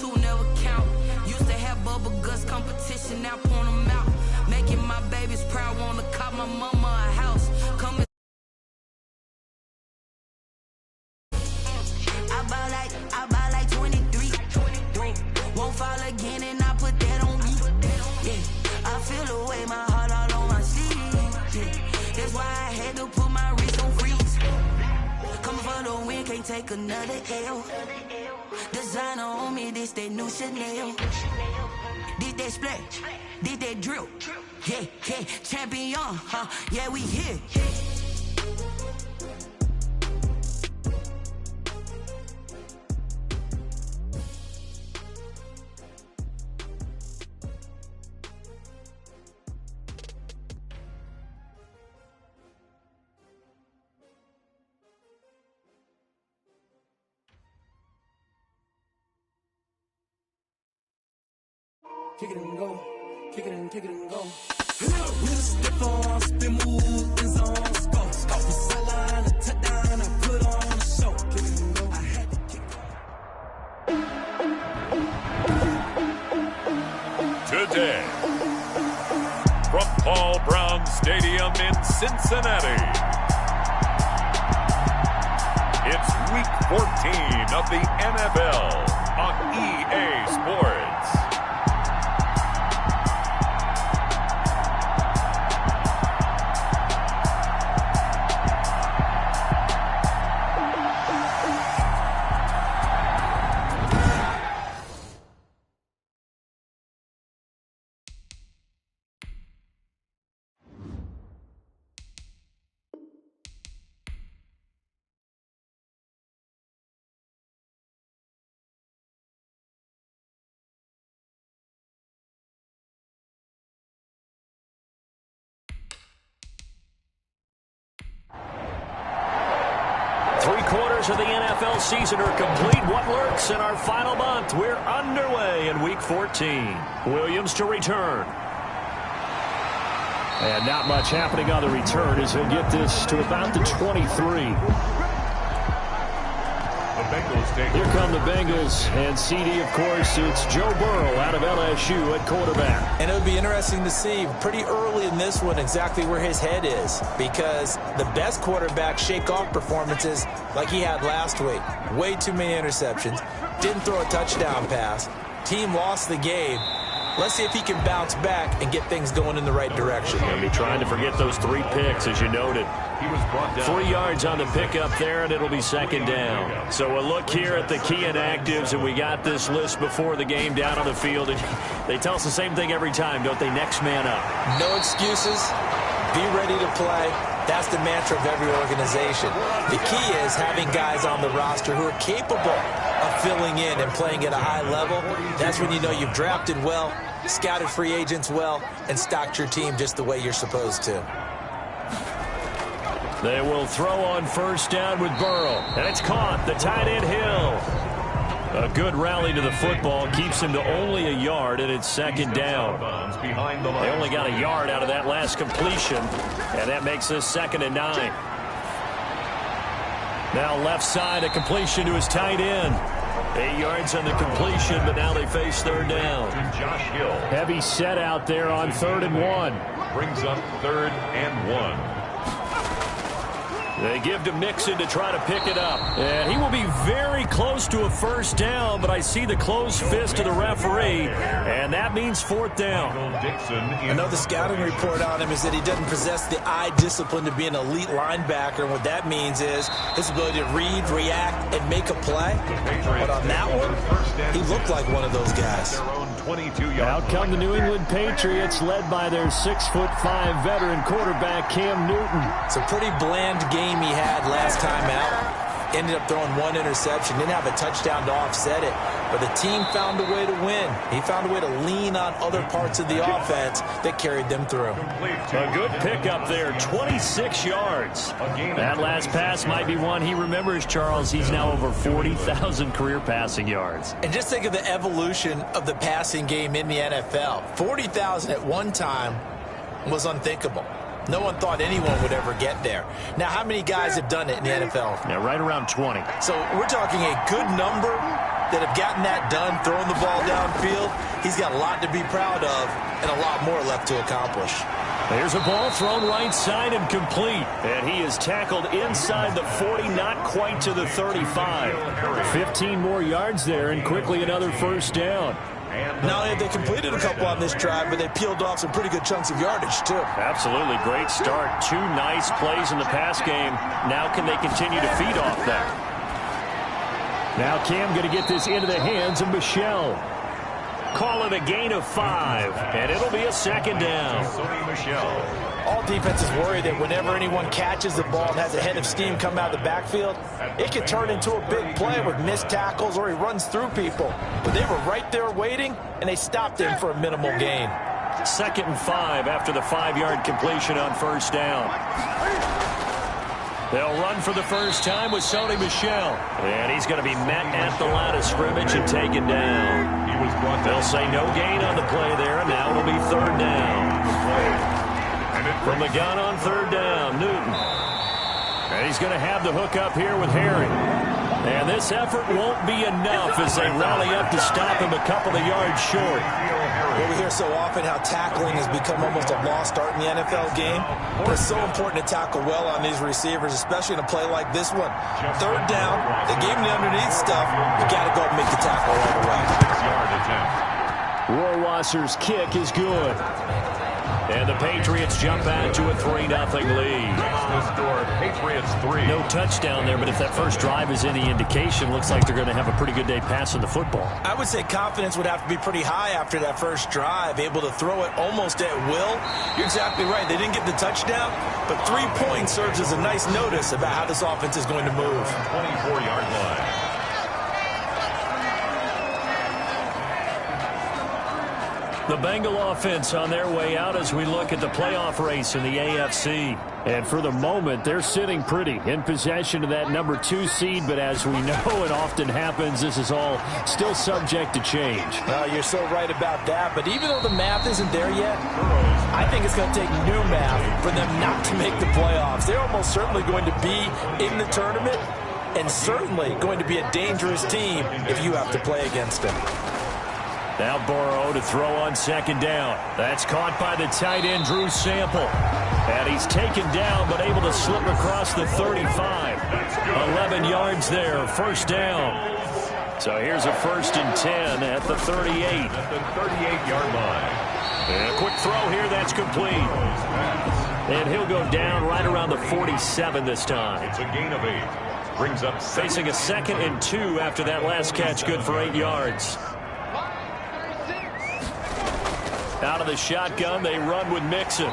two never count. Used to have bubble guts competition, now point them out. Making my babies proud, wanna cop my mama a house. Coming. I buy like 23. Won't fall again and I put that on me. Yeah, I feel the way, my heart all on my sleeve. Yeah, that's why I had to put my wrist on freeze. Coming for the win, can't take another L. Designer on me, this that new Chanel. Did that splash, did that drill. Yeah, yeah, champion, huh? Yeah, we here. 'Kick it and go, kick it and go. With a stiff on, spin move, in zone, score. The sideline, a touchdown, I put on a show. Kick it and go, I had to kick it. Today, from Paul Brown Stadium in Cincinnati, it's Week 14 of the NFL on EA Sports. Three-quarters of the NFL season are complete. What lurks in our final month? We're underway in Week 14. Williams to return. And not much happening on the return as he'll get this to about the 23. Here come the Bengals, and CD, of course, it's Joe Burrow out of LSU at quarterback. And it would be interesting to see pretty early in this one exactly where his head is, because the best quarterbacks shake off performances like he had last week. Way too many interceptions. Didn't throw a touchdown pass. Team lost the game. Let's see if he can bounce back and get things going in the right direction. Going to be trying to forget those 3 picks, as you noted. 3 yards on the pickup there, and it'll be second down. So a look here at the key inactives, and we got this list before the game down on the field. And they tell us the same thing every time, don't they? Next man up. No excuses. Be ready to play. That's the mantra of every organization. The key is having guys on the roster who are capable of filling in and playing at a high level. That's when you know you've drafted well, scouted free agents well, and stocked your team just the way you're supposed to. They will throw on first down with Burrow. And it's caught. The tight end Hill. A good rally to the football. Keeps him to only a yard, and it's second down. They only got a yard out of that last completion, and that makes this 2nd and 9. Now left side, a completion to his tight end. 8 yards on the completion, but now they face third down. Josh Hill. Heavy set out there on 3rd and 1. Brings up 3rd and 1. They give to Mixon to try to pick it up. And he will be very close to a first down, but I see the closed fist of the referee, and that means 4th down. Another scouting report on him is that he doesn't possess the eye discipline to be an elite linebacker, and what that means is his ability to read, react, and make a play. But on that one, he looked like one of those guys. Out come the New England Patriots, led by their 6'5" veteran quarterback, Cam Newton. It's a pretty bland game he had last time out. Ended up throwing 1 interception. Didn't have a touchdown to offset it. But the team found a way to win. He found a way to lean on other parts of the offense that carried them through. A good pickup there, 26 yards. That last pass might be one he remembers, Charles. He's now over 40,000 career passing yards. And just think of the evolution of the passing game in the NFL. 40,000 at one time was unthinkable. No one thought anyone would ever get there. Now, how many guys have done it in the NFL? Yeah, right around 20. So we're talking a good number that have gotten that done, throwing the ball downfield. He's got a lot to be proud of and a lot more left to accomplish. There's a ball thrown right side and complete. And he is tackled inside the 40, not quite to the 35. 15 more yards there and quickly another first down. Not only have they completed a couple on this drive, but they peeled off some pretty good chunks of yardage, too. Absolutely. Great start. 2 nice plays in the pass game. Now can they continue to feed off that? Now Cam going to get this into the hands of Michelle. Call it a gain of 5, and it'll be a second down. All defenses worry that whenever anyone catches the ball and has a head of steam come out of the backfield, it can turn into a big play with missed tackles or he runs through people. But they were right there waiting, and they stopped him for a minimal gain. 2nd and 5 after the 5-yard completion on first down. They'll run for the first time with Sony Michel. And he's going to be met at the line of scrimmage and taken down. They'll say no gain on the play there, and now it'll be 3rd down. From the gun on 3rd down, Newton. And he's going to have the hook up here with Harry. And this effort won't be enough as they rally up to stop him a couple of yards short. Well, we hear so often how tackling has become almost a lost art in the NFL game. But it's so important to tackle well on these receivers, especially in a play like this one. 3rd down, they gave him the underneath stuff. You got to go and make the tackle all the way. 6-yard attempt. Rohrwasser's kick is good. And the Patriots jump out to a 3-0 lead. The score, Patriots 3. No touchdown there, but if that first drive is any indication, looks like they're going to have a pretty good day passing the football. I would say confidence would have to be pretty high after that first drive, able to throw it almost at will. You're exactly right. They didn't get the touchdown, but 3 points serves as a nice notice about how this offense is going to move. 24-yard line. The Bengal offense on their way out as we look at the playoff race in the AFC. And for the moment, they're sitting pretty in possession of that number 2 seed. But as we know it often happens, this is all still subject to change. You're so right about that. But even though the math isn't there yet, I think it's going to take new math for them not to make the playoffs. They're almost certainly going to be in the tournament and certainly going to be a dangerous team if you have to play against them. Now Burrow to throw on 2nd down. That's caught by the tight end, Drew Sample. And he's taken down, but able to slip across the 35. 11 yards there, 1st down. So here's a 1st and 10 at the 38. At the 38-yard line. And a quick throw here, that's complete. And he'll go down right around the 47 this time. It's a gain of 8. Brings up facing a 2nd and 2 after that last catch, good for 8 yards. Out of the shotgun, they run with Mixon.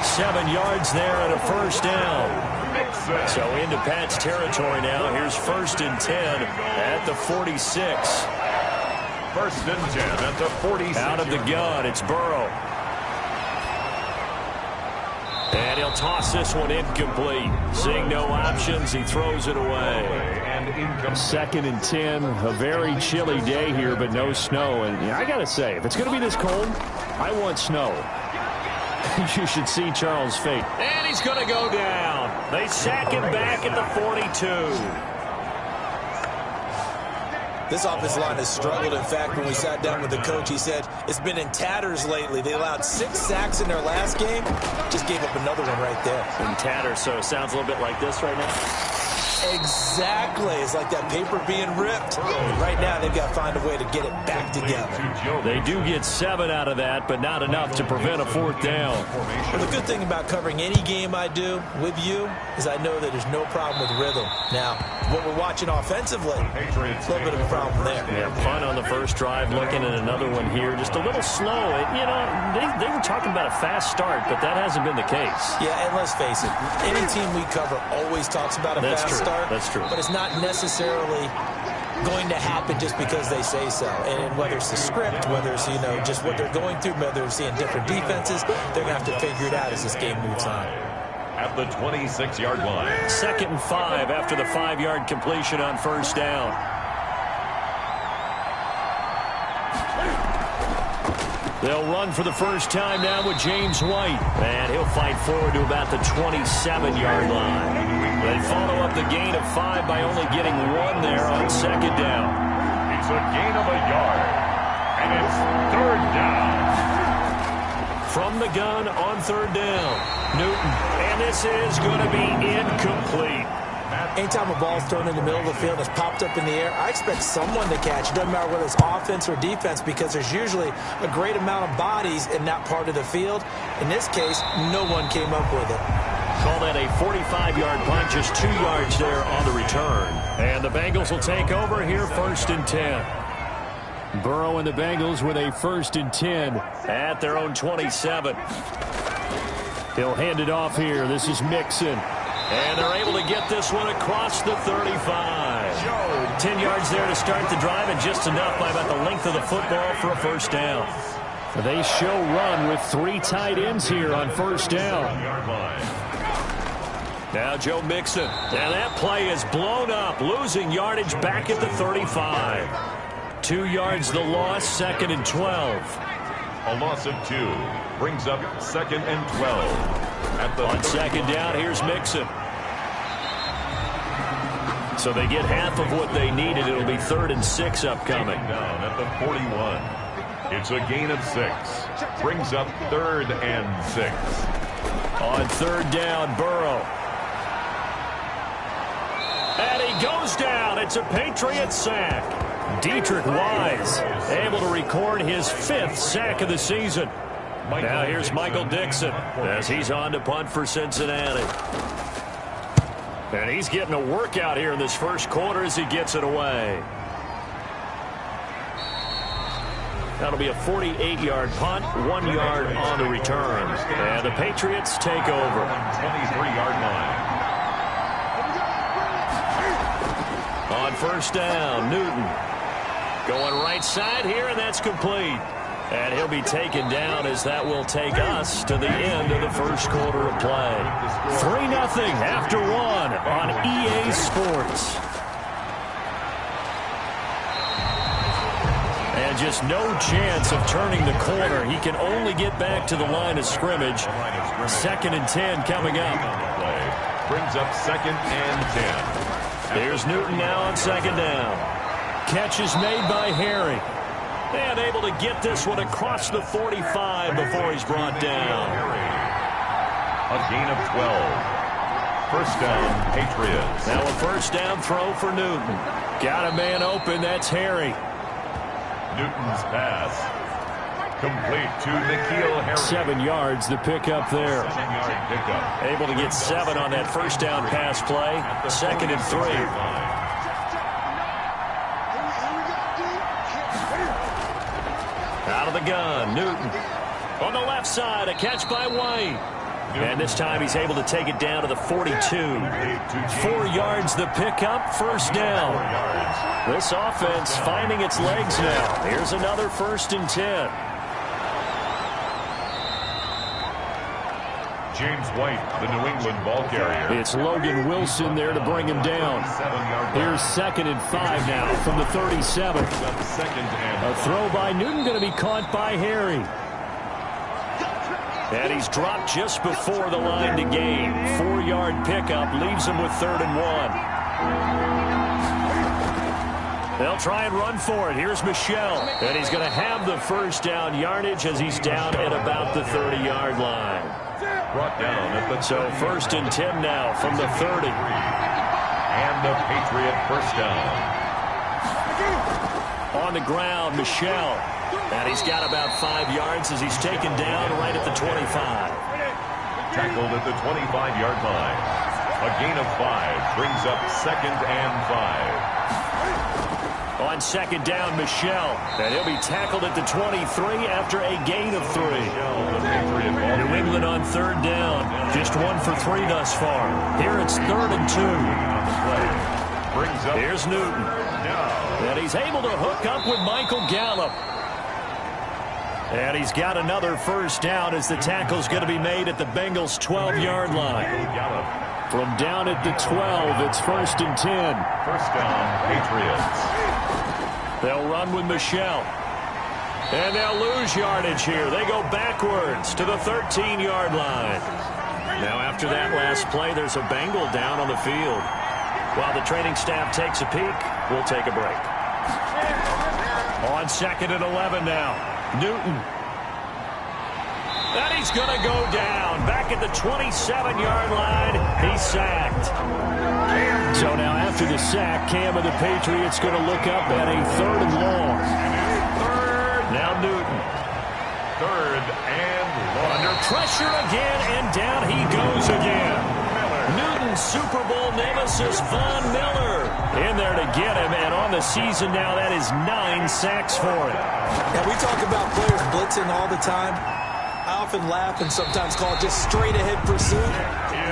7 yards there and a 1st down. So into Pat's territory now. Here's 1st and 10 at the 46. 1st and 10 at the 46. Out of the gun, it's Burrow. And he'll toss this one incomplete. Seeing no options, he throws it away. 2nd and 10, a very chilly day here, but no snow. And I got to say, if it's going to be this cold, I want snow. You should see Charles' fate. And he's going to go down. They sack him back at the 42. This offensive line has struggled. In fact, when we sat down with the coach, he said it's been in tatters lately. They allowed 6 sacks in their last game. Just gave up another one right there. In tatters, so it sounds a little bit like this right now. Exactly. It's like that paper being ripped. And right now, they've got to find a way to get it back together. They do get 7 out of that, but not enough to prevent a 4th down. Well, the good thing about covering any game I do with you is I know that there's no problem with rhythm. Now, what we're watching offensively, a little bit of a problem there. Yeah, fun on the first drive, looking at another one here. Just a little slow. You know, they were talking about a fast start, but that hasn't been the case. Yeah, and let's face it, any team we cover always talks about a fast start. That's true. But it's not necessarily going to happen just because they say so. And whether it's the script, whether it's, you know, just what they're going through, whether they're seeing different defenses, they're going to have to figure it out as this game moves on. At the 26-yard line. 2nd and 5 after the 5-yard completion on 1st down. They'll run for the first time now with James White. And he'll fight forward to about the 27-yard line. They follow up the gain of 5 by only getting 1 there on 2nd down. from the gun on third down. Newton, and this is going to be incomplete. Anytime a ball's thrown in the middle of the field and it's popped up in the air, I expect someone to catch. It doesn't matter whether it's offense or defense, because there's usually a great amount of bodies in that part of the field. In this case, no one came up with it. Call that a 45-yard punt, just 2 yards there on the return. And the Bengals will take over here, 1st and 10. Burrow and the Bengals with a 1st and 10 at their own 27. He'll hand it off here. This is Mixon. And they're able to get this one across the 35. 10 yards there to start the drive, and just enough by about the length of the football for a 1st down. They show run with 3 tight ends here on 1st down. Now Joe Mixon. And that play is blown up, losing yardage back at the 35. 2 yards the loss, 2nd and 12. A loss of 2 brings up 2nd and 12. On 2nd down, here's Mixon. So they get half of what they needed. It'll be 3rd and 6 upcoming. Down at the 41. It's a gain of 6. Brings up 3rd and 6. On 3rd down, Burrow. And he goes down. It's a Patriot sack. Dietrich Wise able to record his 5th sack of the season. Now here's Michael Dixon as he's on to punt for Cincinnati. And he's getting a workout here in this 1st quarter as he gets it away. That'll be a 48-yard punt, 1 yard on the return. And the Patriots take over. 23-yard line. On 1st down, Newton. Going right side here, and that's complete. And he'll be taken down as that will take us to the end of the 1st quarter of play. 3-0 after 1 on EA Sports. And just no chance of turning the corner. He can only get back to the line of scrimmage. 2nd and 10 coming up. Brings up 2nd and 10. Here's Newton now on 2nd down. Catch is made by Harry. And able to get this one across the 45 before he's brought down. A gain of 12. 1st down, Patriots. Now a 1st down throw for Newton. Got a man open. That's Harry. Newton's pass. Complete to N'Keal Harry. 7 yards, the pickup there. 7-yard pickup. Able to get 7 on that 1st down pass play. 2nd and 3. Out of the gun, Newton. On the left side, a catch by White. And this time he's able to take it down to the 42. 4 yards the pickup, 1st down. This offense finding its legs now. Here's another 1st and 10. James White, the New England ball carrier. It's Logan Wilson there to bring him down. Here's 2nd and 5 now from the 37. A throw by Newton going to be caught by Harry. And he's dropped just before the line to gain. 4-yard pickup leaves him with 3rd and 1. They'll try and run for it. Here's Michelle. And he's going to have the 1st down yardage as he's down at about the 30-yard line. Brought down at the so 1st and 10 now from the 30. And the Patriot 1st down. On the ground, Michelle. And he's got about 5 yards as he's taken down right at the 25. Tackled at the 25-yard line. A gain of 5 brings up 2nd and 5. On 2nd down, Michelle. And he'll be tackled at the 23 after a gain of 3. New England on 3rd down. Just 1 for 3 thus far. Here it's 3rd and 2. Here's Newton. And he's able to hook up with Michael Gallup. And he's got another 1st down as the tackle's going to be made at the Bengals' 12-yard line. From down at the 12, it's 1st and 10. 1st down, Patriots. They'll run with Michelle. And they'll lose yardage here. They go backwards to the 13-yard line. Now after that last play, there's a Bengal down on the field. While the training staff takes a peek, we'll take a break. On 2nd and 11 now. Newton. And he's going to go down. Back at the 27-yard line, he's sacked. So now after the sack, Cam of the Patriots going to look up at a 3rd and long. Now Newton. 3rd and long. Under pressure again, and down he goes again. Newton's Super Bowl nemesis, Von Miller, in there to get him. And on the season now, that is 9 sacks for him. Yeah, we talk about players blitzing all the time. I often laugh and sometimes call it just straight-ahead pursuit.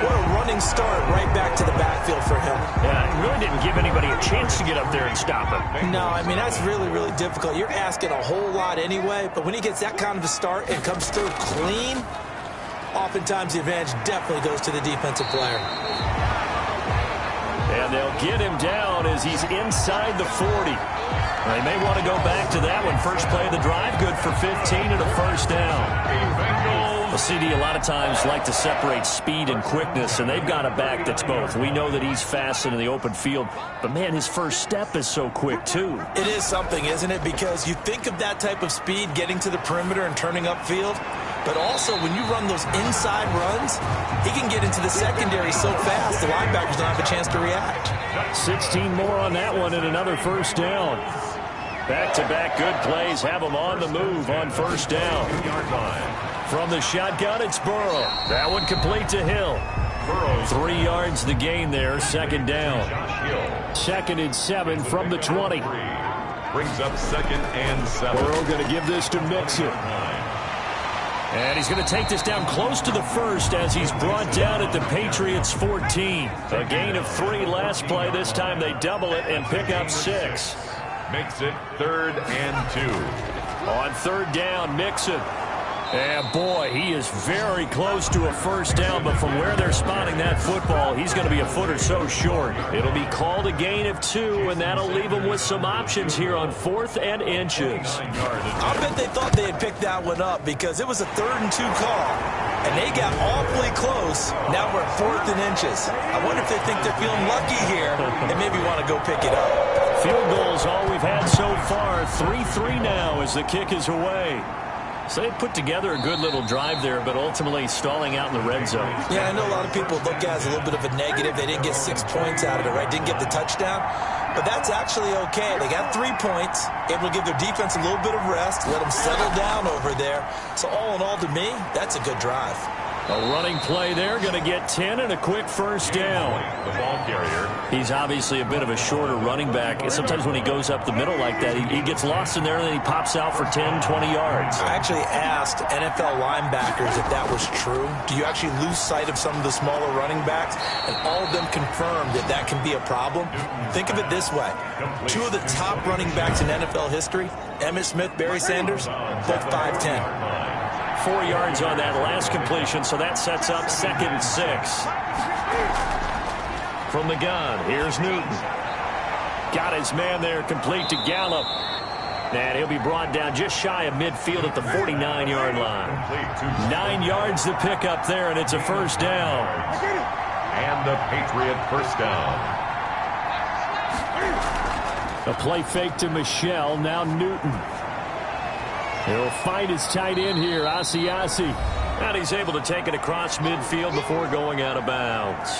What a running start right back to the backfield for him. Yeah, it really didn't give anybody a chance to get up there and stop him. No, I mean, that's really, really difficult. You're asking a whole lot anyway, but when he gets that kind of a start and comes through clean, oftentimes the advantage definitely goes to the defensive player. And they'll get him down as he's inside the 40. They may want to go back to that one. First play of the drive, good for 15 and a first down. The CD a lot of times like to separate speed and quickness, and they've got a back that's both. We know that he's fast in the open field, but, man, his first step is so quick, too. It is something, isn't it? Because you think of that type of speed getting to the perimeter and turning upfield, but also when you run those inside runs, he can get into the secondary so fast the linebackers don't have a chance to react. 16 more on that one and another first down. Back-to-back good plays have them on the move on first down. From the shotgun, it's Burrow. That one complete to Hill. 3 yards the gain there, second down. 2nd and 7 from the 20. Brings up 2nd and 7. Burrow going to give this to Mixon. And he's going to take this down close to the first as he's brought down at the Patriots' 14. A gain of 3 last play. This time they double it and pick up 6. Makes it 3rd and 2. On 3rd down, Mixon. And, boy, he is very close to a first down, but from where they're spotting that football, he's going to be a foot or so short. It'll be called a gain of 2, and that'll leave him with some options here on 4th and inches. I bet they thought they had picked that one up because it was a 3rd and 2 call, and they got awfully close. Now we're at 4th and inches. I wonder if they think they're feeling lucky here and maybe want to go pick it up. Field goals all we've had so far. 3-3 now as the kick is away. So they put together a good little drive there, but ultimately stalling out in the red zone. Yeah, I know a lot of people look at it as a little bit of a negative. They didn't get 6 points out of it, right? Didn't get the touchdown. But that's actually okay. They got 3 points, able to give their defense a little bit of rest, let them settle down over there. So all in all, to me, that's a good drive. A running play there, going to get 10 and a quick first down. The ball carrier. He's obviously a bit of a shorter running back. Sometimes when he goes up the middle like that, he gets lost in there and then he pops out for 10, 20 yards. I actually asked NFL linebackers if that was true. Do you actually lose sight of some of the smaller running backs? And all of them confirmed that that can be a problem. Think of it this way. 2 of the top running backs in NFL history, Emmitt Smith, Barry Sanders, both 5'10". 4 yards on that last completion, so that sets up 2nd and 6. From the gun, here's Newton. Got his man there, complete to Gallup. And he'll be brought down just shy of midfield at the 49-yard line. 9 yards to pick up there, and it's a first down. And the Patriot first down. A play fake to Michelle, now Newton. He'll find his tight end here, Asiasi. And he's able to take it across midfield before going out of bounds.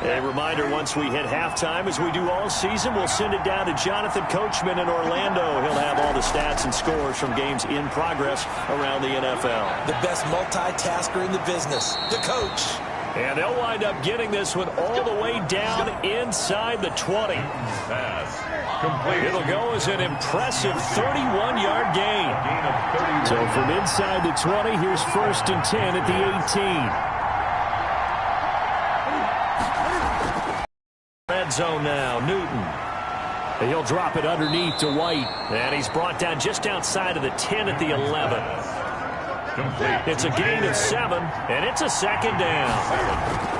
A reminder, once we hit halftime, as we do all season, we'll send it down to Jonathan Coachman in Orlando. He'll have all the stats and scores from games in progress around the NFL. The best multitasker in the business, the coach. And they'll wind up getting this one all the way down inside the 20. Pass. Complete. It'll go as an impressive 31-yard gain. Gain of 31. So from inside the 20, here's 1st and 10 at the 18. Red zone now, Newton. He'll drop it underneath to White. And he's brought down just outside of the 10 at the 11. Complete. It's a gain of 7, and it's a 2nd down.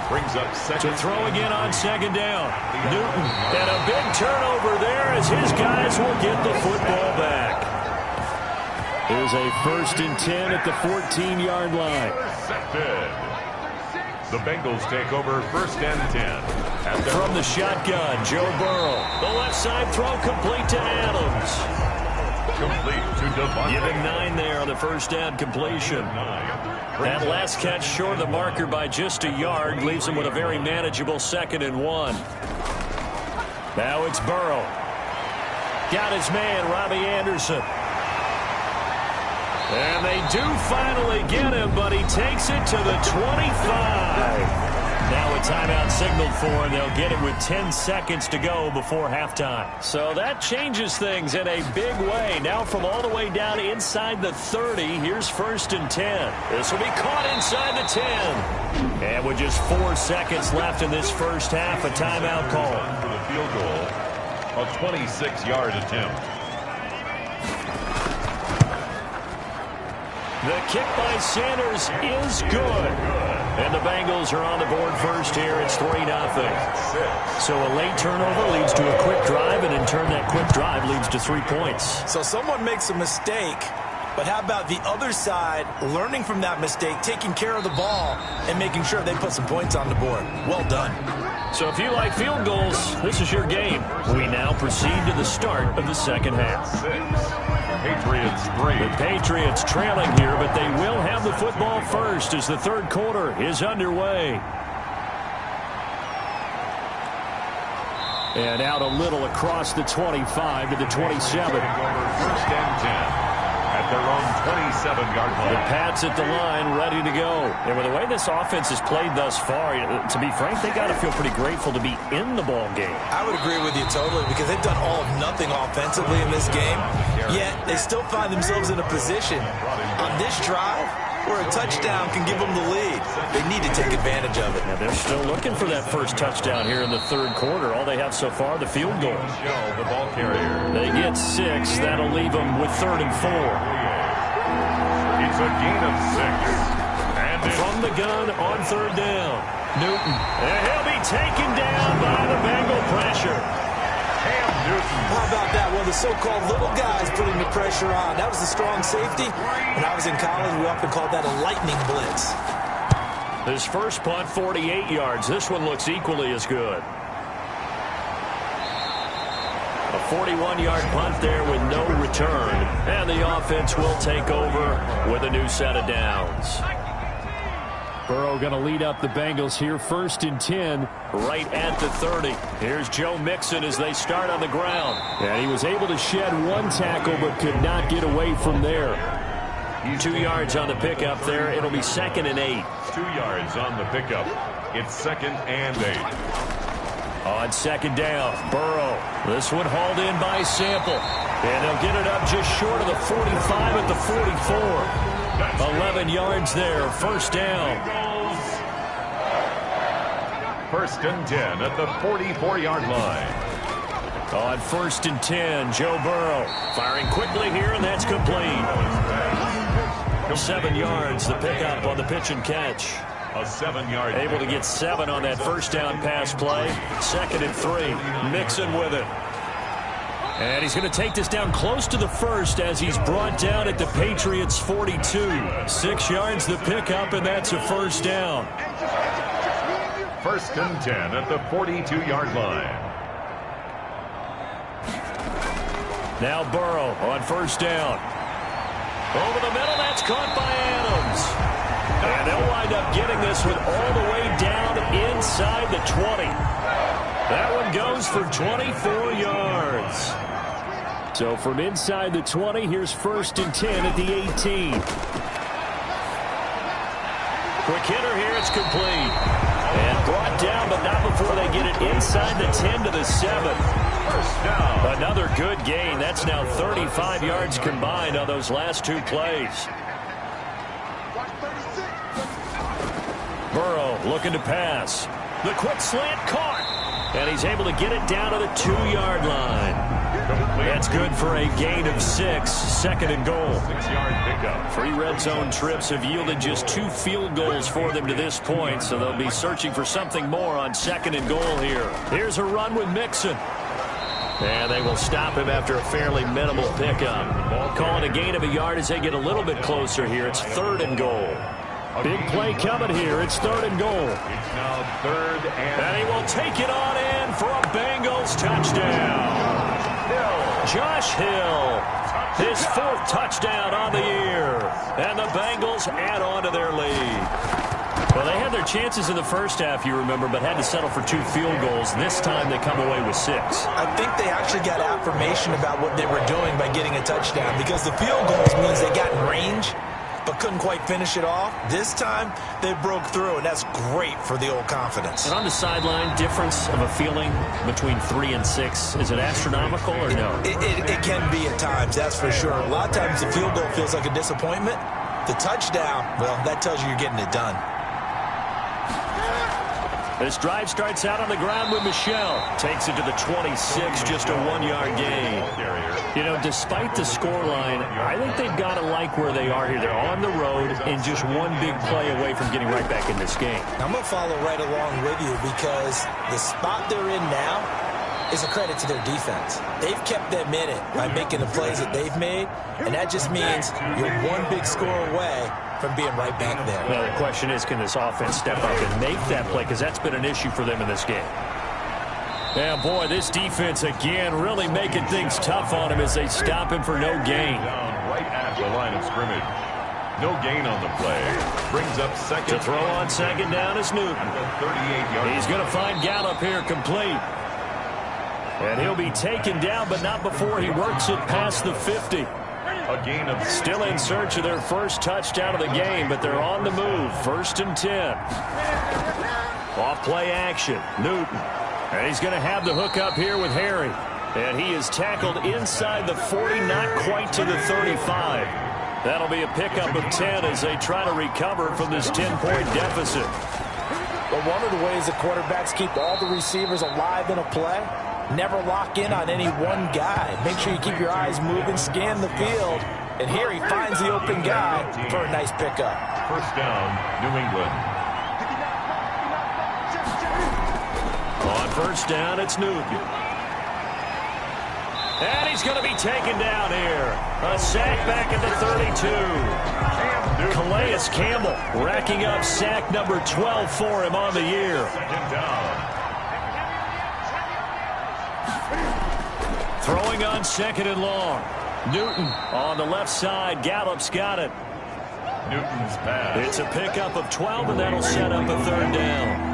Brings up 2nd. To throw again on 2nd down. Newton, and a big turnover there as his guys will get the football back. Here's a 1st and 10 at the 14-yard line. Intercepted. The Bengals take over 1st and 10. From the shotgun, Joe Burrow. The left side throw complete to Adams. complete to Devontae. Give him 9 there on the first down completion. That last catch short of the marker by just a yard leaves him with a very manageable 2nd and 1. Now it's Burrow. Got his man, Robbie Anderson. And they do finally get him, but he takes it to the 25. Now a timeout signaled for, and they'll get it with 10 seconds to go before halftime. So that changes things in a big way. Now from all the way down inside the 30, here's 1st and 10. This will be caught inside the 10. And with just 4 seconds left in this first half, a timeout call. For the field goal, a 26-yard attempt. The kick by Sanders is good. And the Bengals are on the board first here. It's 3-0. So a late turnover leads to a quick drive, and in turn that quick drive leads to 3 points. So someone makes a mistake, but how about the other side learning from that mistake, taking care of the ball, and making sure they put some points on the board? Well done. So if you like field goals, this is your game. We now proceed to the start of the second half. Patriots 3. The Patriots trailing here, but they will have the football first as the third quarter is underway. And out a little across the 25 to the 27. First and 10 at their own 27-yard line. The Pats at the line, ready to go. And with the way this offense has played thus far, to be frank, they got to feel pretty grateful to be in the ball game. I would agree with you totally, because they've done all of nothing offensively in this game, yet they still find themselves in a position on this drive where a touchdown can give them the lead. They need to take advantage of it. Now they're still looking for that first touchdown here in the third quarter. All they have so far, the field goal. The ball carrier. They get 6. That'll leave them with 3rd and 4. It's a gain of 6. And from the gun on 3rd down, Newton. And he'll be taken down by the Bengal pressure. How about that? One of the so-called little guys putting the pressure on. That was the strong safety. When I was in college, we often called that a lightning blitz. His first punt, 48 yards. This one looks equally as good. A 41-yard punt there with no return. And the offense will take over with a new set of downs. Burrow going to lead up the Bengals here, 1st and 10, right at the 30. Here's Joe Mixon as they start on the ground. And he was able to shed 1 tackle but could not get away from there. 2 yards on the pickup there. It'll be 2nd and 8. 2 yards on the pickup. It's 2nd and 8. On 2nd down, Burrow. This one hauled in by Sample. And they'll get it up just short of the 45 at the 44. 11 yards there, 1st down. 1st and 10 at the 44-yard line. On 1st and 10, Joe Burrow firing quickly here, and that's complete. 7 yards, the pickup on the pitch and catch. A 7-yard. Able to get 7 on that first down pass play. 2nd and 3, Mixon with it. And he's going to take this down close to the 1st as he's brought down at the Patriots' 42. 6 yards the pickup, and that's a 1st down. 1st and 10 at the 42-yard line. Now Burrow on 1st down. Over the middle, that's caught by Adams. And they'll wind up getting this one all the way down inside the 20. That one goes for 24 yards. So from inside the 20, here's 1st and 10 at the 18. Quick hitter here, it's complete. And brought down, but not before they get it inside the 10 to the 7. First down. Another good gain. That's now 35 yards combined on those last 2 plays. Burrow looking to pass. The quick slant caught. And he's able to get it down to the 2-yard line. That's good for a gain of 6. 2nd and goal. 6-yard pickup. 3 red zone trips have yielded just 2 field goals for them to this point, so they'll be searching for something more on 2nd and goal here. Here's a run with Mixon. And they will stop him after a fairly minimal pickup. Calling a gain of a yard as they get a little bit closer here. It's 3rd and goal. Big play coming here. It's 3rd and goal. It's now 3rd and he will take it on in for a Bengals touchdown. Josh Hill His 4th touchdown on the year. And the Bengals add on to their lead. Well, they had their chances in the first half, you remember, but had to settle for 2 field goals. This time they come away with 6. I think they actually got affirmation about what they were doing by getting a touchdown, because the field goals means they got in range but couldn't quite finish it off. This time they broke through, and that's great for the old confidence. And on the sideline, difference of a feeling between 3 and 6, is it astronomical or no? It can be at times, that's for sure. A lot of times the field goal feels like a disappointment. The touchdown, well, that tells you you're getting it done. This drive starts out on the ground with Michel. Takes it to the 26, just a 1-yard gain. You know, despite the scoreline, I think they've got to like where they are here. They're on the road and just one big play away from getting right back in this game. I'm going to follow right along with you, because the spot they're in now is a credit to their defense. They've kept them in it by making the plays that they've made, and that just means you're one big score away from being right back there. Well, the question is, can this offense step up and make that play? Because that's been an issue for them in this game. Yeah, boy, this defense again really making things tough on him as they stop him for no gain. Right at the line of scrimmage. No gain on the play. Brings up second. To throw on second down is Newton. 38 He's going to find Gallup here complete. And he'll be taken down, but not before he works it past the 50. A gain of Still in search of their first touchdown of the game, but they're on the move. 1st and 10. Off play action. Newton. And he's going to have the hook up here with Harry. And he is tackled inside the 40, not quite to the 35. That'll be a pickup of 10 as they try to recover from this 10-point deficit. But one of the ways the quarterbacks keep all the receivers alive in a play, never lock in on any one guy. Make sure you keep your eyes moving, scan the field, and here he finds the open guy for a nice pickup. First down, New England. On first down, it's Newton. And he's going to be taken down here. A sack back at the 32. Calais Campbell racking up sack number 12 for him on the year. Second down. Throwing on second and long. Newton on the left side. Gallup's got it. Newton's pass. It's a pickup of 12, and that'll set up a 3rd down.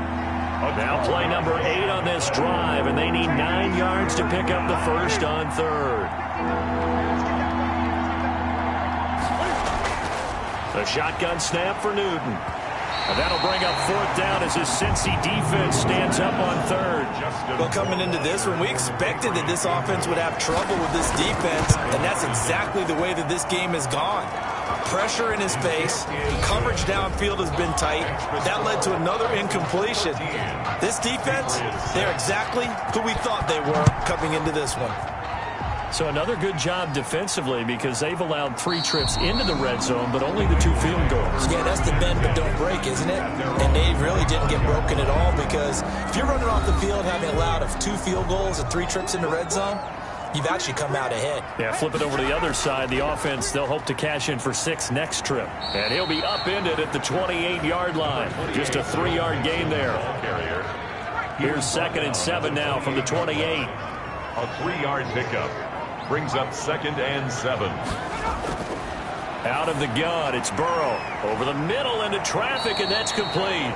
Now play number 8 on this drive, and they need 9 yards to pick up the first on 3rd. The shotgun snap for Newton. And that'll bring up 4th down as his Cincy defense stands up on 3rd. Well, coming into this one, we expected that this offense would have trouble with this defense, and that's exactly the way that this game has gone. Pressure in his face. Coverage downfield has been tight. That led to another incompletion. This defense, they're exactly who we thought they were coming into this one. So another good job defensively, because they've allowed 3 trips into the red zone, but only the 2 field goals. Yeah, that's the bend but don't break, isn't it? And they really didn't get broken at all, because if you're running off the field having allowed of 2 field goals and 3 trips in the red zone, you've actually come out ahead. Yeah, flip it over to the other side. The offense, they'll hope to cash in for 6 next trip. And he'll be upended at the 28-yard line. Just a 3-yard gain there. Here's 2nd and 7 now from the 28. A 3-yard pickup. Brings up 2nd and 7. Out of the gun, it's Burrow. Over the middle into traffic, and that's complete.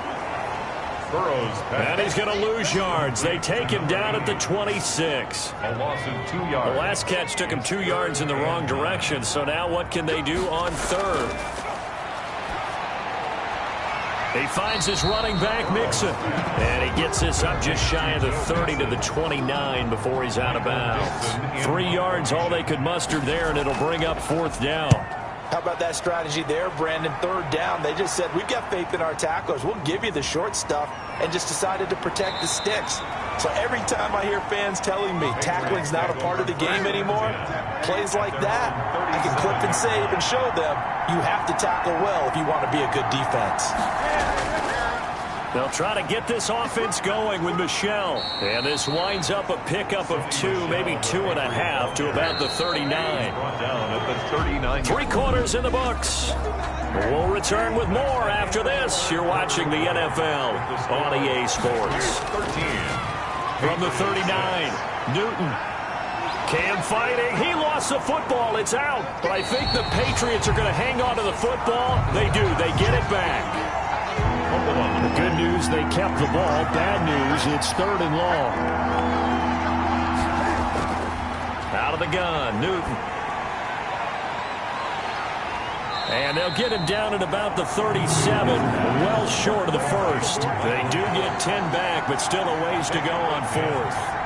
Burrow's pass. And he's going to lose yards. They take him down at the 26. A loss of 2 yards. The last catch took him 2 yards in the wrong direction, so now what can they do on 3rd? He finds his running back, Mixon. And he gets this up just shy of the 30 to the 29 before he's out of bounds. 3 yards, all they could muster there, and it'll bring up 4th down. How about that strategy there, Brandon? 3rd down, they just said, we've got faith in our tacklers. We'll give you the short stuff, and just decided to protect the sticks. So every time I hear fans telling me tackling's not a part of the game anymore, plays like that, I can clip and save and show them you have to tackle well if you want to be a good defense. They'll try to get this offense going with Michel. And this winds up a pickup of 2, maybe 2.5 to about the 39. Down at the 39. 3 quarters in the books. We'll return with more after this. You're watching the NFL on EA Sports. 13. From the 39, Newton. Cam fighting. He lost the football. It's out. But I think the Patriots are going to hang on to the football. They do. They get it back. The good news, they kept the ball. Bad news, it's 3rd and long. Out of the gun, Newton. And they'll get him down at about the 37, well short of the first. They do get 10 back, but still a ways to go on 4th.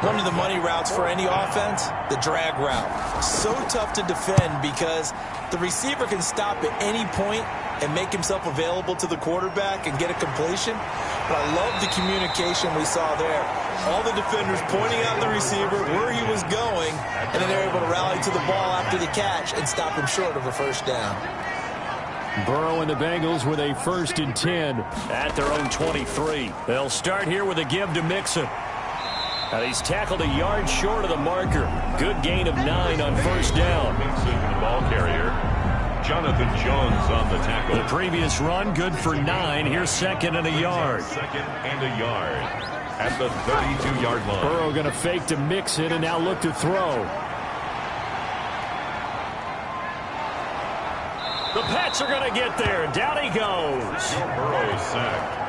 One of the money routes for any offense, the drag route. So tough to defend because the receiver can stop at any point and make himself available to the quarterback and get a completion. But I love the communication we saw there. All the defenders pointing out the receiver, where he was going, and then they're able to rally to the ball after the catch and stop him short of a first down. Burrow and the Bengals with a 1st and 10 at their own 23. They'll start here with a give to Mixon. He's tackled a yard short of the marker. Good gain of 9 on first down. Mixon, the ball carrier. Jonathan Jones on the tackle. The previous run, good for 9. Here's 2nd and a yard. 2nd and a yard at the 32-yard line. Burrow going to fake to Mixon and now look to throw. The Pats are going to get there. Down he goes. Burrow sacked.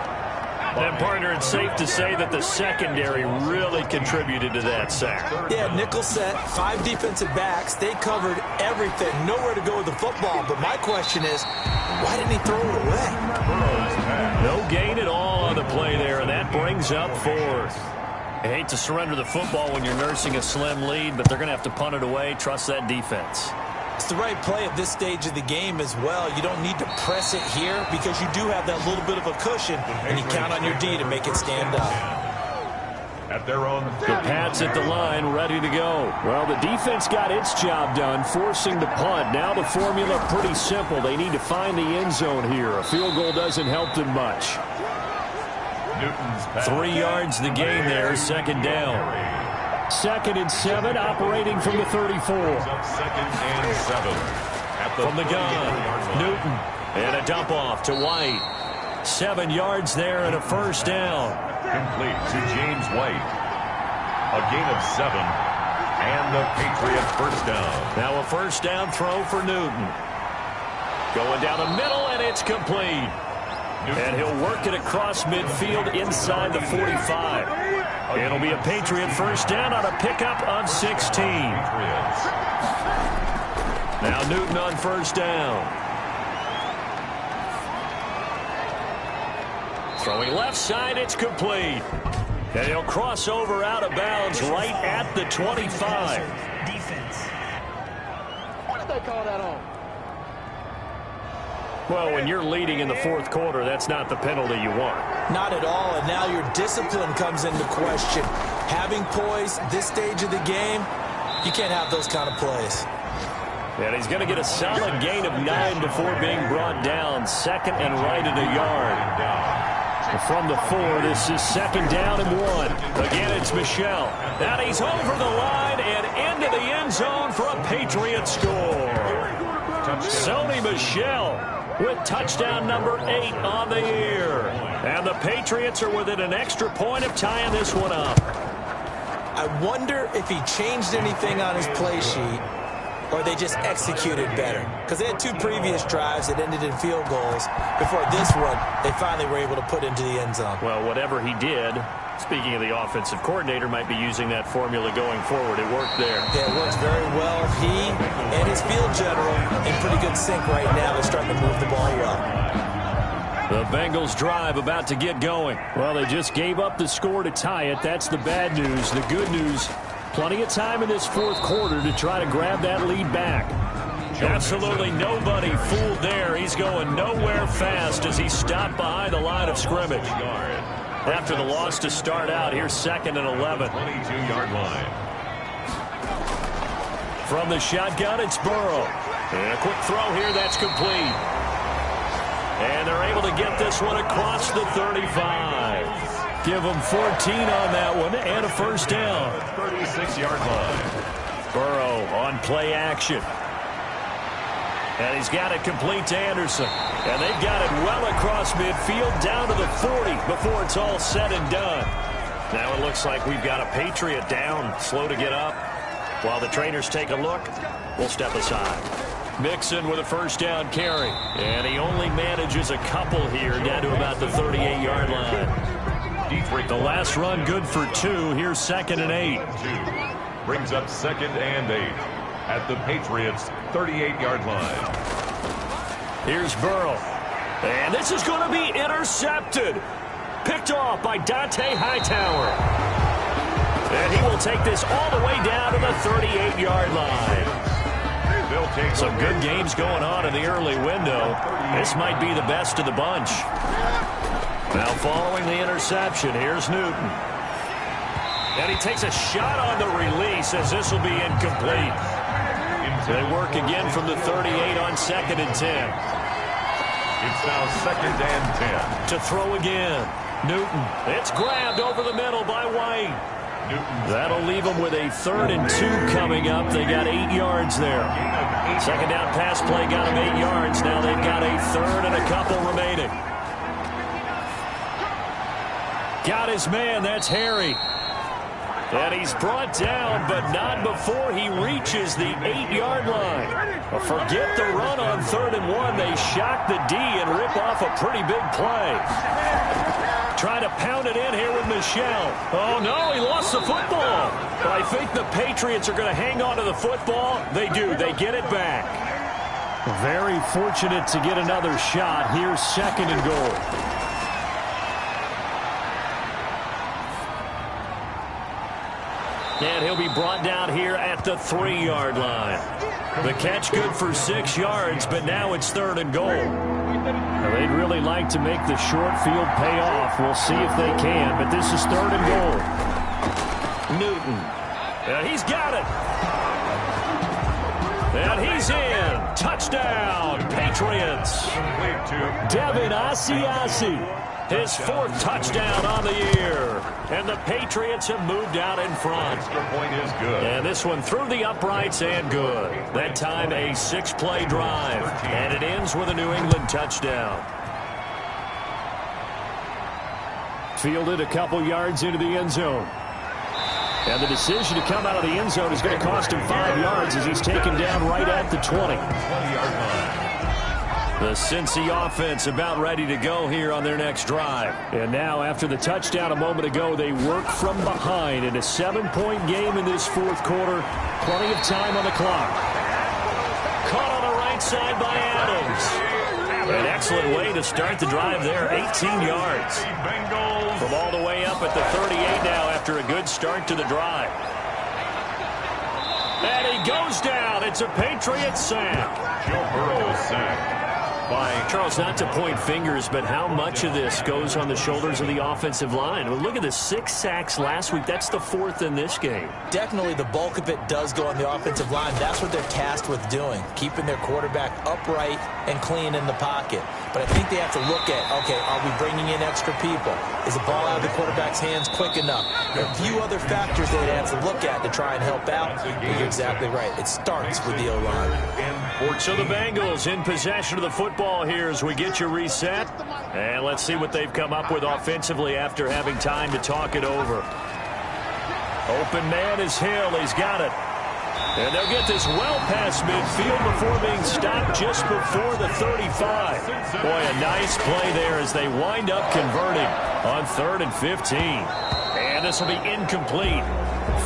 And, partner, it's safe to say that the secondary really contributed to that sack. Yeah, nickel set, 5 defensive backs. They covered everything. Nowhere to go with the football. But my question is, why didn't he throw it away? No gain at all on the play there, and that brings up 4th. I hate to surrender the football when you're nursing a slim lead, but they're going to have to punt it away. Trust that defense. It's the right play at this stage of the game as well. You don't need to press it here because you do have that little bit of a cushion, and you count on your D to make it stand up. At their own the Pats at the line, ready to go. Well, the defense got its job done, forcing the punt. Now the formula pretty simple. They need to find the end zone here. A field goal doesn't help them much. 3 yards the gain there, 2nd down. 2nd and 7, operating from the 34. 2nd and 7. From the gun, Newton. And a dump off to White. 7 yards there and a first down. Complete to James White. A gain of 7. And the Patriot first down. Now a first down throw for Newton. Going down the middle, and it's complete. And he'll work it across midfield inside the 45. It'll be a Patriot first down on a pickup of 16. Now Newton on first down. Throwing left side, it's complete. And he'll cross over out of bounds right at the 25. Defense. What did they call that on? Well, when you're leading in the 4th quarter, that's not the penalty you want. Not at all, and now your discipline comes into question. Having poise at this stage of the game, you can't have those kind of plays. And he's going to get a solid gain of 9 before being brought down. 2nd and right at a yard. From the 4, this is 2nd down and 1. Again, it's Michel. And he's over the line and into the end zone for a Patriot score. Sony Michel with touchdown number 8 on the year. And the Patriots are within an extra point of tying this one up. I wonder if he changed anything on his play sheet or they just executed better. Because they had 2 previous drives that ended in field goals. Before this one, they finally were able to put into the end zone. Well, whatever he did, speaking of the offensive coordinator, might be using that formula going forward. It worked there. Yeah, it works very well. He and his field general in pretty good sync right now. They're starting to move the ball well. The Bengals drive about to get going. Well, they just gave up the score to tie it. That's the bad news. The good news, plenty of time in this 4th quarter to try to grab that lead back. Absolutely nobody fooled there. He's going nowhere fast as he stopped behind the line of scrimmage. After the loss to start out, here's 2nd and 11. 22-yard line. From the shotgun, it's Burrow. And a quick throw here, that's complete. And they're able to get this one across the 35. Give them 14 on that one and a first down. 36-yard line. Burrow on play action. And he's got it complete to Anderson. And they've got it well across midfield down to the 40 before it's all said and done. Now it looks like we've got a Patriot down, slow to get up. While the trainers take a look, we'll step aside. Mixon with a first down carry. And he only manages a couple here down to about the 38-yard line. The last run good for 2. Here's 2nd and 8. Brings up 2nd and 8 at the Patriots' 38-yard line. Here's Burrow. And this is going to be intercepted. Picked off by Dante Hightower. And he will take this all the way down to the 38-yard line. Some good games going on in the early window. This might be the best of the bunch. Now following the interception, here's Newton. And he takes a shot on the release as this will be incomplete. They work again from the 38 on 2nd and 10. It's now 2nd and 10. To throw again. Newton. It's grabbed over the middle by White. That'll leave them with a 3rd and 2 coming up. They got 8 yards there. 2nd down pass play got them 8 yards. Now they've got a 3rd and a couple remaining. Got his man. That's Harry. And he's brought down, but not before he reaches the 8-yard line. Well, forget the run on 3rd and 1. They shock the D and rip off a pretty big play. Trying to pound it in here with Michel. Oh, no, he lost the football. But I think the Patriots are going to hang on to the football. They do. They get it back. Very fortunate to get another shot. Here's 2nd and goal. And he'll be brought down here at the 3-yard line. The catch good for 6 yards, but now it's 3rd and goal. Now they'd really like to make the short field pay off. We'll see if they can, but this is 3rd and goal. Newton. And he's got it. And he's in. Touchdown, Patriots. Devin Asiasi. His 4th touchdown on the year. And the Patriots have moved out in front. Extra point is good. And this one through the uprights and good. That time a 6-play drive. And it ends with a New England touchdown. Fielded a couple yards into the end zone. And the decision to come out of the end zone is going to cost him 5 yards as he's taken down right at the 20. 20-yard line. The Cincy offense about ready to go here on their next drive. And now after the touchdown a moment ago, they work from behind in a 7-point game in this 4th quarter. Plenty of time on the clock. Caught on the right side by Adams. An excellent way to start the drive there. 18 yards. From all the way up at the 38 now after a good start to the drive. And he goes down. It's a Patriot sack. Joe Burrow sack. Charles, not to point fingers, but how much of this goes on the shoulders of the offensive line? Well, look at the 6 sacks last week. That's the 4th in this game. Definitely the bulk of it does go on the offensive line. That's what they're tasked with doing, keeping their quarterback upright and clean in the pocket. But I think they have to look at, okay, are we bringing in extra people? Is the ball out of the quarterback's hands quick enough? There are a few other factors that they have to look at to try and help out. But you're exactly right. It starts with the O-line. So the Bengals in possession of the football here as we get you reset. And let's see what they've come up with offensively after having time to talk it over. Open man is Hill. He's got it. And they'll get this well past midfield before being stopped just before the 35. Boy, a nice play there as they wind up converting on 3rd and 15. And this will be incomplete.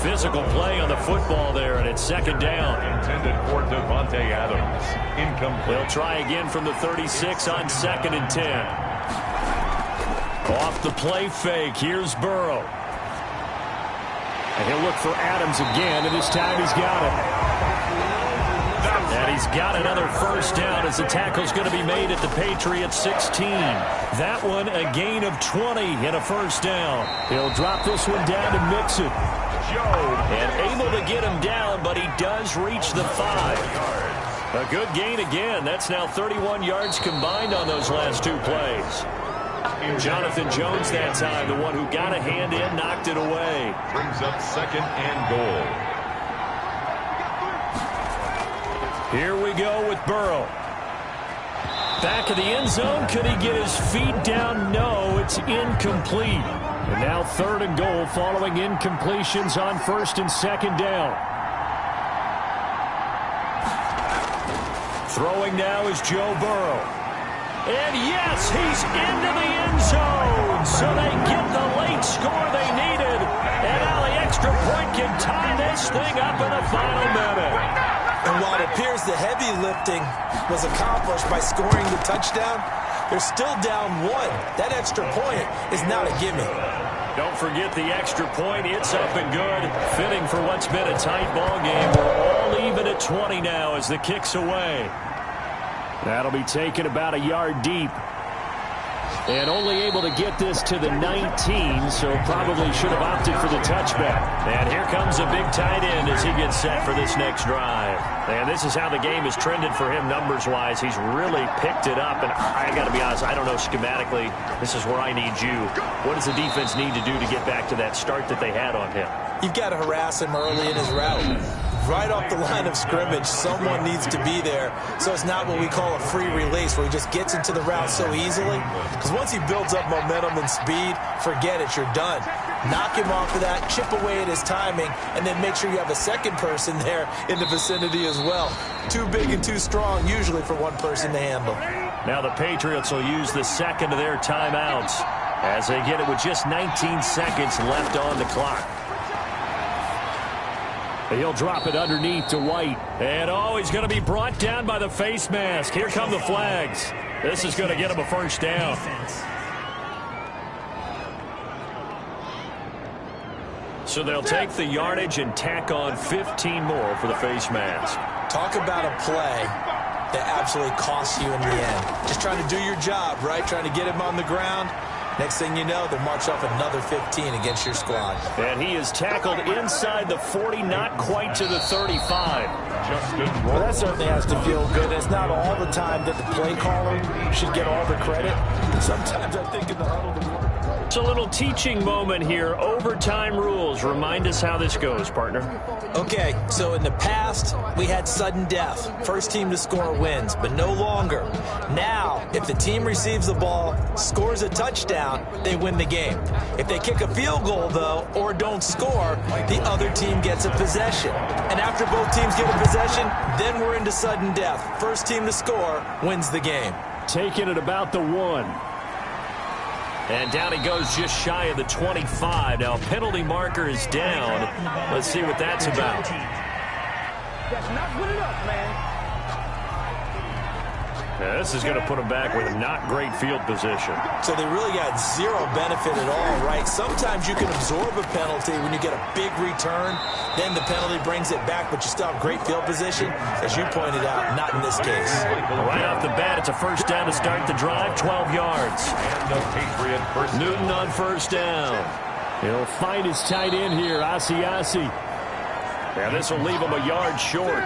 Physical play on the football there, and it's 2nd down. Intended for Devontae Adams. Incomplete. They'll try again from the 36 on 2nd and 10. Off the play fake, here's Burrow. And he'll look for Adams again, and this time he's got it. And he's got another first down as the tackle's going to be made at the Patriots 16. That one a gain of 20 and a first down. He'll drop this one down to Mixon. And able to get him down, but he does reach the 5. A good gain again. That's now 31 yards combined on those last 2 plays. Jonathan Jones that time, the one who got a hand in, knocked it away. Brings up 2nd and goal. Here we go with Burrow. Back of the end zone. Could he get his feet down? No, it's incomplete. And now 3rd and goal following incompletions on 1st and 2nd down. Throwing now is Joe Burrow. And yes, he's into the end zone. So they get the late score they needed. And now the extra point can tie this thing up in the final minute. And while it appears the heavy lifting was accomplished by scoring the touchdown, they're still down 1. That extra point is not a gimme. Don't forget the extra point. It's up and good. Fitting for what's been a tight ball game. We're all even at 20 now as the kick's away. That'll be taken about a yard deep. And only able to get this to the 19, so probably should have opted for the touchback. And here comes a big tight end as he gets set for this next drive. And this is how the game has trended for him numbers-wise. He's really picked it up. And I got to be honest, I don't know schematically. This is where I need you. What does the defense need to do to get back to that start that they had on him? You've got to harass him early in his route. Right off the line of scrimmage, someone needs to be there. So it's not what we call a free release where he just gets into the route so easily. Because once he builds up momentum and speed, forget it, you're done. Knock him off of that, chip away at his timing, and then make sure you have a second person there in the vicinity as well. Too big and too strong usually for one person to handle. Now the Patriots will use the second of their timeouts as they get it with just 19 seconds left on the clock. He'll drop it underneath to White. And, he's going to be brought down by the face mask. Here come the flags. This is going to get him a first down. So they'll take the yardage and tack on 15 more for the face mask. Talk about a play that absolutely costs you in the end. Just trying to do your job, right? Trying to get him on the ground. Next thing you know, they'll march off another 15 against your squad. And he is tackled inside the 40, not quite to the 35. Well, that certainly has to feel good. It's not all the time that the play caller should get all the credit. Sometimes I think in the huddle, the quarterback. It's a little teaching moment here. Overtime rules. Remind us how this goes, partner. Okay, so in the past, we had sudden death. First team to score wins, but no longer. Now, if the team receives the ball, scores a touchdown, they win the game. If they kick a field goal, though, or don't score, the other team gets a possession. And after both teams get a possession, then we're into sudden death. First team to score wins the game. Taking it about the 1. And down he goes just shy of the 25. Now, penalty marker is down. Let's see what that's about. That's not good enough, man. Yeah, this is going to put him back with not great field position. So they really got zero benefit at all, right? Sometimes you can absorb a penalty when you get a big return. Then the penalty brings it back, but you still have great field position. As you pointed out, not in this case. Right off the bat, it's a first down to start the drive, 12 yards. Newton on first down. He'll find his tight end here, Asiasi. Now this will leave him a yard short.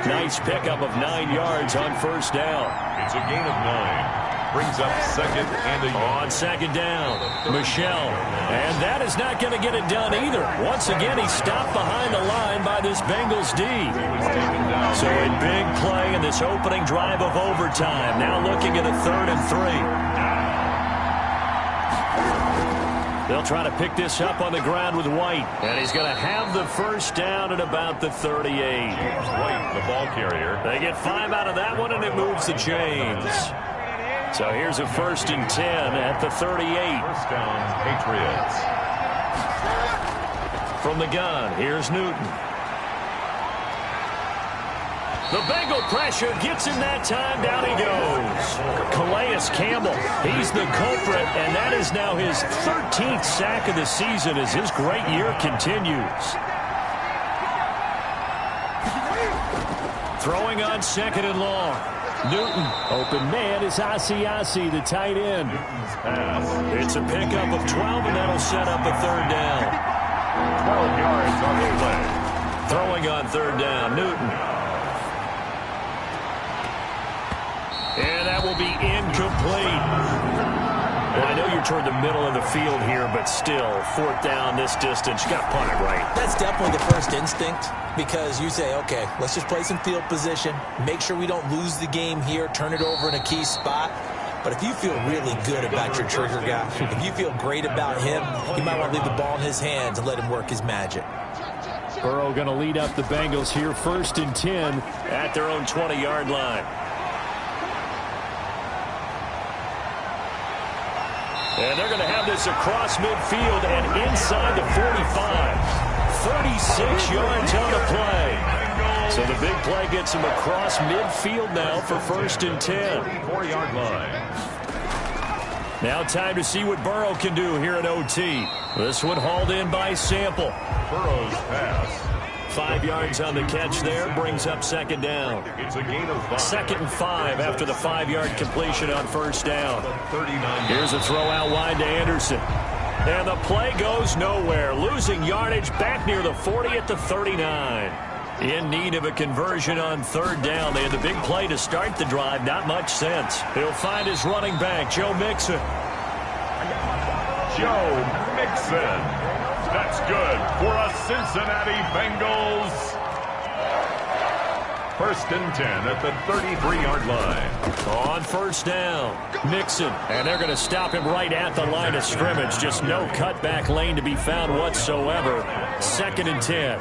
Nice pickup of 9 yards on first down. It's a gain of 9. Brings up second and a yard. On second down, Michelle. And that is not going to get it done either. Once again, he's stopped behind the line by this Bengals D. So a big play in this opening drive of overtime. Now looking at a 3rd and 3. They'll try to pick this up on the ground with White. And he's going to have the first down at about the 38. White, the ball carrier. They get 5 out of that one, and it moves the chains. So here's a 1st and 10 at the 38. First down, Patriots. From the gun, here's Newton. The Bengal pressure gets him that time. Down he goes. Calais Campbell, he's the culprit, and that is now his 13th sack of the season as his great year continues. Throwing on second and long. Newton, open man is Asiasi, the tight end. It's a pickup of 12, and that'll set up a 3rd down. 12 yards on the play. Throwing on 3rd down, Newton. And that will be incomplete. Well, I know you're toward the middle of the field here, but still, 4th down this distance. You got to punt it right. That's definitely the first instinct because you say, okay, let's just play some field position, make sure we don't lose the game here, turn it over in a key spot. But if you feel really good about your trigger guy, if you feel great about him, you might want to leave the ball in his hands and let him work his magic. Burrow going to lead up the Bengals here, 1st and 10 at their own 20-yard line. And they're going to have this across midfield and inside the 45. 36 yards on the play. So the big play gets him across midfield now for 1st and 10. 34-yard line. Now time to see what Burrow can do here at OT. This one hauled in by Sample. Burrow's pass. 5 yards on the catch there, brings up 2nd down. It's a gain of 5. 2nd and 5 after the 5-yard completion on 1st down. 39. Here's a throw out wide to Anderson. And the play goes nowhere, losing yardage back near the 40 at the 39. In need of a conversion on 3rd down. They had the big play to start the drive. Not much sense. He'll find his running back, Joe Mixon. Joe Mixon. That's good for a Cincinnati Bengals. 1st and 10 at the 33-yard line. On 1st down, Mixon. And they're going to stop him right at the line of scrimmage. Just no cutback lane to be found whatsoever. 2nd and 10.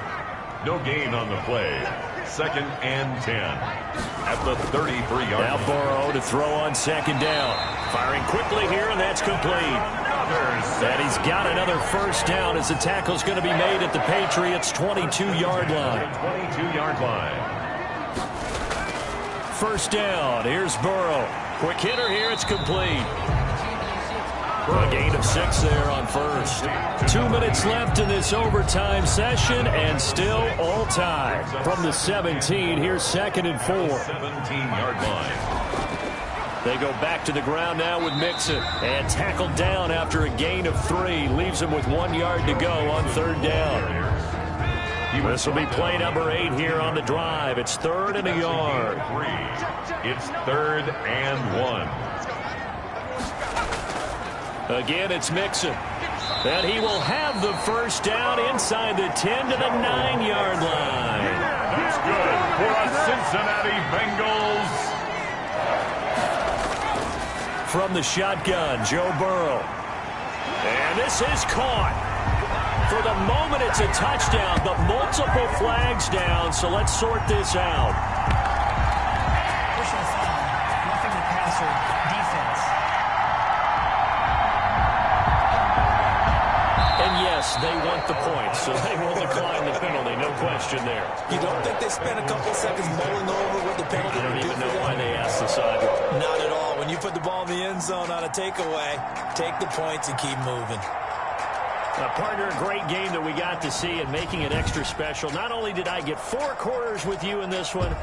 No gain on the play. 2nd and 10 at the 33-yard line. Now Burrow to throw on 2nd down. Firing quickly here, and that's complete. And he's got another 1st down as the tackle's going to be made at the Patriots' 22-yard line. 22-yard line. 1st down. Here's Burrow. Quick hitter here. It's complete. A gain of 6 there on 1st. 2 minutes left in this overtime session, and still all tied. From the 17, here's 2nd and 4. 17-yard line. They go back to the ground now with Mixon. And tackled down after a gain of 3. Leaves him with 1 yard to go on 3rd down. This will be play number 8 here on the drive. It's 3rd and a yard. It's 3rd and 1. Again, it's Mixon. And he will have the 1st down inside the 10 to the 9-yard line. That's good for a Cincinnati Bengals. From the shotgun, Joe Burrow. And this is caught. For the moment, it's a touchdown, but multiple flags down, so let's sort this out. Personal foul, roughing the passer, defense. And yes, they want the points, so they will decline the penalty, no question there. You don't think they spent a couple seconds mulling over what the penalty I don't would do even for know them? why they asked the sideline. Not at all. When you put the ball in the end zone on a takeaway, take the points and keep moving. Partner, a great game that we got to see and making it extra special. Not only did I get 4 quarters with you in this one,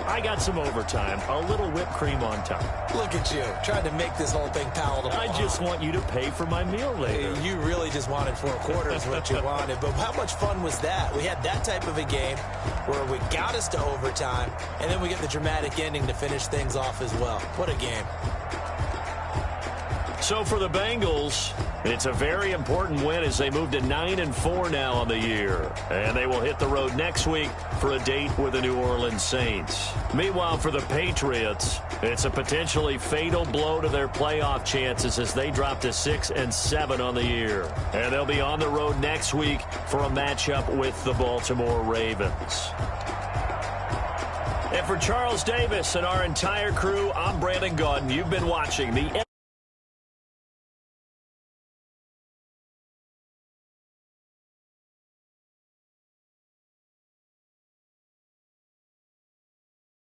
I got some overtime, a little whipped cream on top. Look at you, trying to make this whole thing palatable. I just want you to pay for my meal later. You really just wanted 4 quarters what you wanted. But how much fun was that? We had that type of a game where we got us to overtime, and then we get the dramatic ending to finish things off as well. What a game. So for the Bengals, it's a very important win as they move to 9-4 now on the year. And they will hit the road next week for a date with the New Orleans Saints. Meanwhile, for the Patriots, it's a potentially fatal blow to their playoff chances as they drop to 6-7 on the year. And they'll be on the road next week for a matchup with the Baltimore Ravens. And for Charles Davis and our entire crew, I'm Brandon Gaudin. You've been watching the